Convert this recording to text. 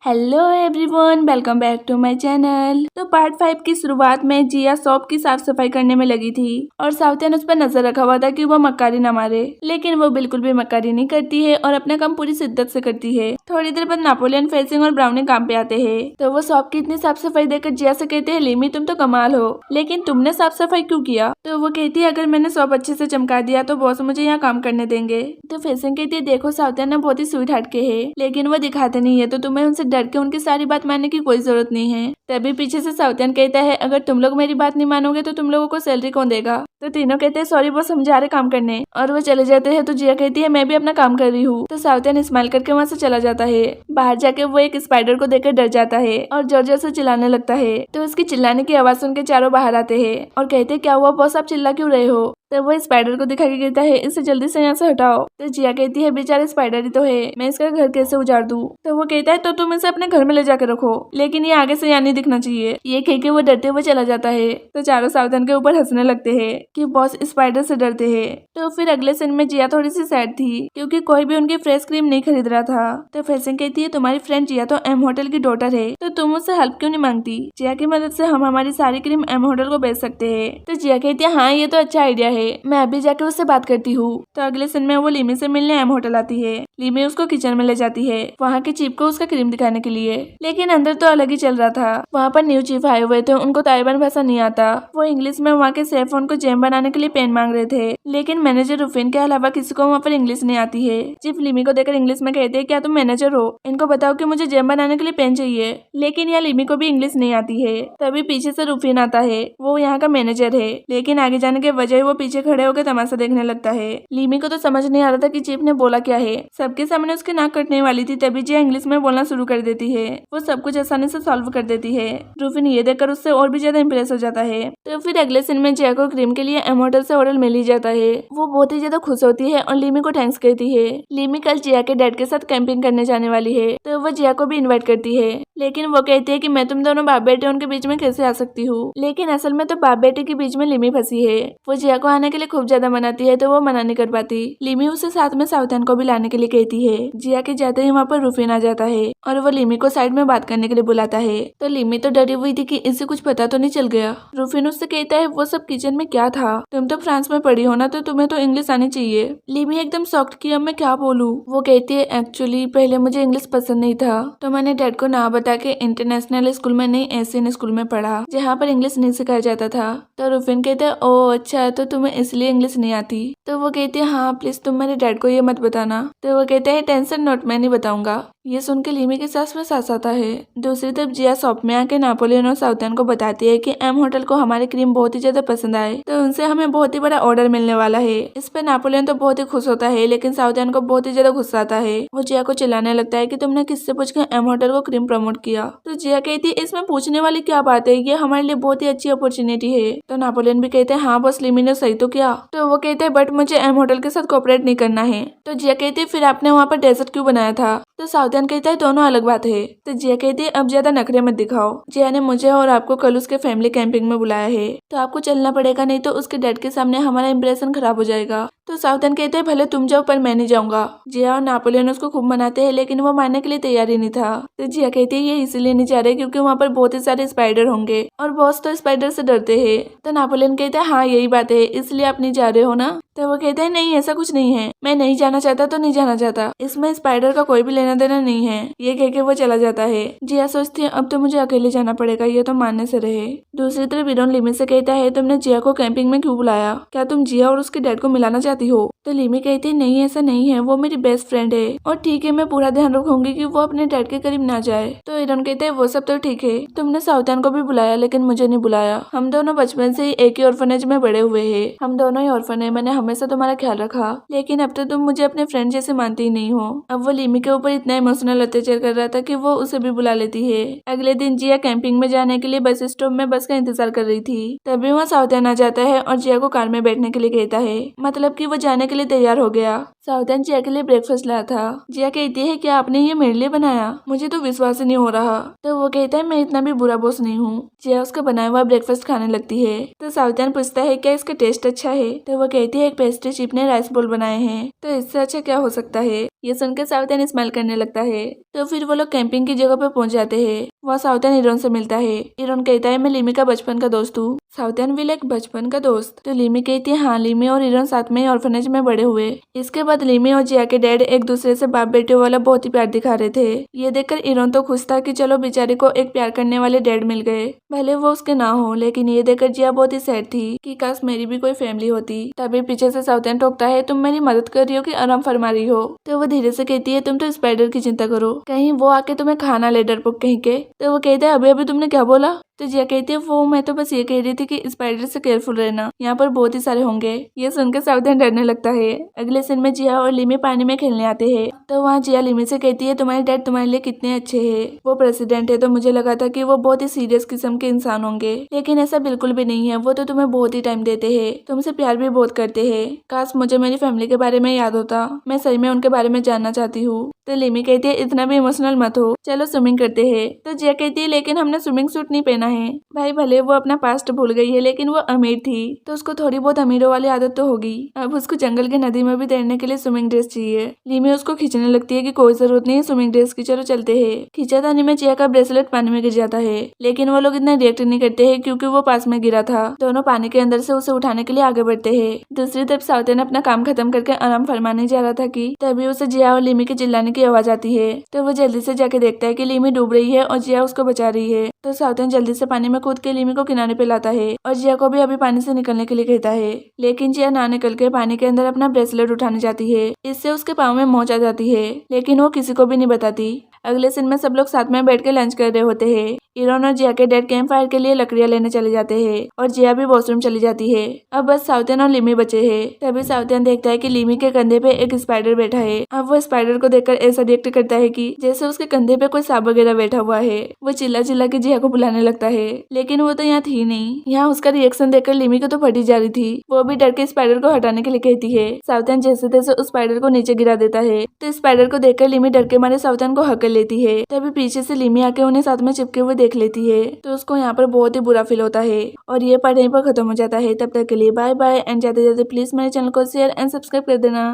Hello everyone, welcome back to my channel. तो part 5 की शुरुआत में जिया शॉप की साफ सफाई करने में लगी थी और साउथन उस पर नजर रखा हुआ था कि वो मक्कारी न मारे, लेकिन वो बिल्कुल भी मक्कारी नहीं करती है और अपना काम पूरी शिद्दत से करती है। थोड़ी देर बाद नेपोलियन, फेसिंग और ब्राउनी काम पे आते हैं तो वो शॉप की इतनी साफ सफाई देखकर जिया से कहते हैं, लिमी तुम तो कमाल हो, लेकिन तुमने साफ सफाई क्यों किया? तो वो कहती है, अगर मैंने शॉप अच्छे से चमका दिया तो बॉस मुझे यहाँ काम करने देंगे। तो फेसिंग कहती है, देखो साउथन ना बहुत ही स्वीट हार्ट के है, लेकिन वो दिखाते नहीं है, तो तुम्हें उनसे डर के उनकी सारी बात मानने की कोई जरूरत नहीं है। तभी पीछे से साउथन कहता है, अगर तुम लोग मेरी बात नहीं मानोगे तो तुम लोगों को सैलरी कौन देगा? तो तीनों कहते हैं, सॉरी बॉस, हम जा रहे काम करने, और वो चले जाते हैं। तो जिया कहती है, मैं भी अपना काम कर रही हूँ। तो साउथन स्माइल करके वहाँ से चला जाता है। बाहर जाके वो एक स्पाइडर को देखकर डर जाता है और जोर जोर से चिल्लाने लगता है। तो उसकी चिल्लाने की आवाज सुन के चारों बाहर आते हैं और कहते हैं, क्या हुआ बॉस, आप चिल्ला क्यों रहे हो? तो वो स्पाइडर को दिखा के कहता है, इसे जल्दी से यहाँ से हटाओ। तो जिया कहती है, बेचारा स्पाइडर ही तो है, मैं इसका घर कैसे उजाड़ दूं? तो वो कहता है, तो तुम इसे अपने घर में ले जाकर रखो, लेकिन ये आगे से यहाँ नहीं दिखना चाहिए। ये कह के वो डरते हुए चला जाता है। तो चारों सावधान के ऊपर हंसने लगते हैं कि बॉस स्पाइडर से डरते हैं। तो फिर अगले सीन में जिया थोड़ी सी सैड थी क्योंकि कोई भी उनकी फ्रेश क्रीम नहीं खरीद रहा था। तो फेसिंग कहती है, तुम्हारी फ्रेंड जिया तो एम होटल की डॉटर है, तो तुम उससे हेल्प क्यों नहीं मांगती? जिया की मदद से हम हमारी सारी क्रीम एम होटल को बेच सकते हैं। तो जिया कहती है, हाँ ये तो अच्छा आइडिया है, मैं अभी जाकर उससे बात करती हूँ। तो अगले सीन में वो लिमी से मिलने एम होटल आती है। लिमी उसको किचन में ले जाती है, वहाँ के चीफ को उसका क्रीम दिखाने के लिए, लेकिन अंदर तो अलग ही चल रहा था। वहाँ पर न्यू चीफ आए हुए थे, उनको ताइवान भाषा नहीं आता। वो इंग्लिश में वहाँ के शेफ उनको जैम बनाने के लिए पेन मांग रहे थे, लेकिन मैनेजर रुफिन के अलावा किसी को वहाँ पर इंग्लिश नहीं आती है। चीफ लिमी को देखकर इंग्लिश में कहते हैं, क्या तुम मैनेजर हो? इनको बताओ कि मुझे जैम बनाने के लिए पेन चाहिए। लेकिन यहाँ लिमी को भी इंग्लिश नहीं आती है। तभी पीछे से रुफिन आता है, वो यहाँ का मैनेजर है, लेकिन आगे जाने के बजाय वो पीछे खड़े होकर तमाशा देखने लगता है। लिमी को तो समझ नहीं आ रहा था कि चीफ ने बोला क्या है। सबके सामने उसकी नाक कटने वाली थी, तभी जिया इंग्लिश में बोलना शुरू कर देती है। वो सब कुछ आसानी से सॉल्व कर देती है। रुफिन ये देखकर उससे और भी ज्यादा इंप्रेस हो जाता है। तो फिर अगले सीन में जिया को क्रीम के लिए एम होटल से ऑर्डर मिल ही जाता है। वो बहुत ही ज्यादा खुश होती है और लिमी को थैंक्स कहती है। लिमी कल जिया के डैड के साथ कैंपिंग करने जाने वाली है, तो वो जिया को भी इन्वाइट करती है, लेकिन वो कहती है कि मैं तुम दोनों बाप बेटे उनके बीच में कैसे आ सकती हूँ। लेकिन असल में तो बाप बेटे के बीच में लिमी फंसी है। वो जिया को आने के लिए खूब ज्यादा मनाती है, तो वो मना नहीं कर पाती। लिमी उसे साथ में साउथन को भी लाने के लिए कहती है। जिया के जाते ही वहाँ पर रुफिन आ जाता है और वो लिमी को साइड में बात करने के लिए बुलाता है। तो लिमी तो डरी हुई थी कि इसे कुछ पता तो नहीं चल गया। रुफिन उससे कहता है, वो सब किचन में क्या था? तुम तो फ्रांस में पढ़ी हो ना, तो तुम्हें तो इंग्लिश आनी चाहिए। लिमी एकदम शॉक्ड कि अब मैं क्या बोलूं। वो कहती है, एक्चुअली पहले मुझे इंग्लिश पसंद नहीं था, तो मैंने डैड को ना बता के इंटरनेशनल स्कूल में नहीं, एशियन स्कूल में पढ़ा जहाँ पर इंग्लिश नहीं सिखाया जाता था। तो रुफिन कहता है, ओ अच्छा, तो तुम्हें इसलिए इंग्लिश नहीं आती? तो वो कहती है, हाँ प्लीज तुम मेरे डैड को ये मत बताना। तो वो कहता है, टेंशन नोट, मैं नहीं बताऊंगा। ये सुन के लिमी के सांस में सांस आता है। दूसरी तरफ जिया शॉप में आके नेपोलियन और साउथन को बताती है कि एम होटल को हमारी क्रीम बहुत ही ज्यादा पसंद आए, तो उनसे हमें बहुत ही बड़ा ऑर्डर मिलने वाला है। इस पर नेपोलियन तो बहुत ही खुश होता है, लेकिन साउथन को बहुत ही ज्यादा गुस्सा आता है। वो जिया को चिल्लाने लगता है कि तुमने किससे पूछ के एम होटल को क्रीम प्रमोट किया? तो जिया कहती है, इसमें पूछने वाली क्या बात है, ये हमारे लिए बहुत ही अच्छी अपॉर्चुनिटी है। तो नेपोलियन भी कहते हैं, हाँ बस लिमी ने सही तो किया। तो वो कहते हैं, बट मुझे एम होटल के साथ कोऑपरेट नहीं करना है। तो जिया कहती है, फिर आपने वहाँ पर डेजर्ट क्यों बनाया था? तो साउथन कहता है, दोनों अलग बात है। तो जिया कहती है, अब ज्यादा नखरे मत दिखाओ। जिया ने मुझे और आपको कल उसके फैमिली कैंपिंग में बुलाया है, तो आपको चलना पड़ेगा, नहीं तो उसके डैड के सामने हमारा इंप्रेशन खराब हो जाएगा। तो साउथन कहते हैं, भले तुम जाओ पर मैं नहीं जाऊंगा। जिया और नेपोलियन उसको खूब मनाते हैं, लेकिन वो मानने के लिए तैयार ही नहीं था। तो जिया कहती है, ये इसलिए नहीं जा रहे क्योंकि वहाँ पर बहुत ही सारे स्पाइडर होंगे और बॉस तो स्पाइडर से डरते हैं। तो नेपोलियन कहते हैं, हाँ यही बात है, इसलिए आप नहीं जा रहे हो ना? तो वो कहते हैं, नहीं ऐसा कुछ नहीं है, मैं नहीं जाना चाहता तो नहीं जाना चाहता, इसमें स्पाइडर का कोई भी लेना देना नहीं है। ये कह के वो चला जाता है। जिया सोचती है, अब तो मुझे अकेले जाना पड़ेगा, ये तो मानने से रहे। दूसरी तरफ विरोन लिमी से कहता है, तुमने जिया को कैंपिंग में क्यों बुलाया? क्या तुम जिया और उसके डैड को मिलाना चाहती हो? तो लिमी कहती है, नहीं ऐसा नहीं है, वो मेरी बेस्ट फ्रेंड है और ठीक है, मैं पूरा ध्यान रखूंगी कि वो अपने डैड के करीब ना जाए। तो विरोन कहते हैं, वो सब तो ठीक है, तुमने साउथन को भी बुलाया लेकिन मुझे नहीं बुलाया। हम दोनों बचपन से ही एक ही ऑर्फनेज में बड़े हुए हैं, हम दोनों ही ऑर्फन है, मैंने हमेशा तुम्हारा ख्याल रखा, लेकिन अब तो तुम मुझे अपने फ्रेंड जैसे मानती ही नहीं हो। अब वो लिमी के ऊपर इतना इमोशनल अत्याचार कर रहा था कि वो उसे भी बुला लेती है। अगले दिन जिया कैंपिंग में जाने के लिए बस स्टॉप में बस का इंतजार कर रही थी। तभी वहाँ साउथन आ जाता है और जिया को कार में बैठने के लिए कहता है, मतलब कि वो जाने के लिए तैयार हो गया। साउथन जिया के लिए ब्रेकफास्ट लाया था। जिया कहती है, क्या आपने ये मेरे लिए बनाया? मुझे तो विश्वास ही नहीं हो रहा। तो वो कहता है, मैं इतना भी बुरा बॉस नहीं हूँ। जिया उसका बनाया हुआ ब्रेकफास्ट खाने लगती है। तो साउथन पूछता है, क्या इसका टेस्ट अच्छा है? तो वो कहती है, एक पेस्ट्री चीफ ने राइस बोल बनाए हैं, तो इससे अच्छा क्या हो सकता है। ये सुनकर सावधान स्माइल करने लगता है। तो फिर वो लोग कैंपिंग की जगह पे पहुंच जाते हैं। वहाँ सावधान इरोन से मिलता है। इरोन कहता है मैं लिमी का बचपन का दोस्त हूँ। सावधान विल एक बचपन का दोस्त? तो लिमी कहती है हाँ, लिमी और इरोन साथ में ऑर्फनेज में बड़े हुए। इसके बाद लिमी और जिया के डैड एक दूसरे से बाप बेटे वाला बहुत ही प्यार दिखा रहे थे। ये देखकर इरोन तो खुश था कि चलो बेचारे को एक प्यार करने वाले डैड मिल गए, भले वो उसके ना हो। लेकिन ये देखकर जिया बहुत ही सैड थी कि काश मेरी भी कोई फैमिली होती। तभी पीछे से सावधान टोकता है तुम मेरी मदद कर रही हो कि आराम फरमा रही हो? तो वो धीरे से कहती है तुम तो स्पाइडर की चिंता करो, कहीं वो आके तुम्हें खाना ले डरपोक कहीं के। तो वो कहता है अभी अभी तुमने क्या बोला? तो जिया कहती है वो मैं तो बस ये कह रही थी कि स्पाइडर से केयरफुल रहना, यहाँ पर बहुत ही सारे होंगे। ये सुनकर सावधान डरने लगता है। अगले सीन में जिया और लिमी पानी में खेलने आते हैं। तो वहाँ जिया लिमी से कहती है तुम्हारे डैड तुम्हारे लिए कितने अच्छे हैं, वो प्रेसिडेंट है। तो मुझे लगा था कि वो बहुत ही सीरियस किस्म के इंसान होंगे, लेकिन ऐसा बिल्कुल भी नहीं है। वो तो तुम्हें बहुत ही टाइम देते हैं, तुमसे प्यार भी बहुत करते हैं। काश मुझे मेरी फैमिली के बारे में याद होता, मैं सही में उनके बारे में जानना चाहती हूँ। तो लिमी कहती है इतना भी इमोशनल मत हो, चलो स्विमिंग करते हैं। तो जिया कहती है लेकिन हमने स्विमिंग सूट नहीं पहना है। भाई भले वो अपना पास्ट भूल गई है, लेकिन वो अमीर थी तो उसको थोड़ी बहुत अमीरों वाली आदत तो होगी। अब उसको जंगल की नदी में भी तैरने के लिए स्विमिंग ड्रेस चाहिए। लिमी उसको खींचने लगती है कि कोई जरूरत नहीं है स्विमिंग ड्रेस की, चलो चलते हैं। खींचातानी में जिया का ब्रेसलेट पानी में गिर जाता है, लेकिन वो लोग इतना रिएक्ट नहीं करते हैं क्योंकि वो पास में गिरा था। दोनों पानी के अंदर से उसे उठाने के लिए आगे बढ़ते हैं। दूसरी तरफ सावधान अपना काम खत्म करके आराम फरमाने जा रहा था कि तभी उसे जिया और लिमी के चिल्लाने की आवाज आती है। तो वो जल्दी से जाके देखता है कि लिमी डूब रही है और जिया उसको बचा रही है। तो सावधान जल्दी से पानी में कूद के लिमी को किनारे पे लाता है और जिया को भी अभी पानी से निकलने के लिए कहता है। लेकिन जिया ना निकल के पानी के अंदर अपना ब्रेसलेट उठाने जाती है। इससे उसके पाँव में मोच आ जाती है, लेकिन वो किसी को भी नहीं बताती। अगले सीन में सब लोग साथ में बैठ के लंच कर रहे होते हैं। इरोन और जिया के डैड कैंप फायर के लिए लकड़ियां लेने चले जाते हैं और जिया भी वॉशरूम चली जाती है। अब बस सावधान और लिमी बचे हैं। तभी सावधान देखता है कि लिमी के कंधे पे एक स्पाइडर बैठा है। अब वो स्पाइडर को देखकर ऐसा रिएक्ट करता है कि जैसे उसके कंधे पे कोई सांप वगैरह बैठा हुआ है। वो चिल्ला चिल्ला के जिया को बुलाने लगता है, लेकिन वो तो यहाँ थी नहीं। यहाँ उसका रिएक्शन देखकर लिमी को तो फटी जा रही थी। वो भी डर के स्पाइडर को हटाने के लिए कहती है। सावधान जैसे तैसे उस स्पाइडर को नीचे गिरा देता है। तो स्पाइडर को देखकर लिमी डर के मारे सावधान को हकल लेती है। तभी पीछे से लिमी आके उन्हें साथ में चिपके हुए देख लेती है। तो उसको यहाँ पर बहुत ही बुरा फील होता है और ये पार्ट यहीं पर खत्म हो जाता है। तब तक के लिए बाय बाय एंड जाते जाते प्लीज मेरे चैनल को शेयर एंड सब्सक्राइब कर देना।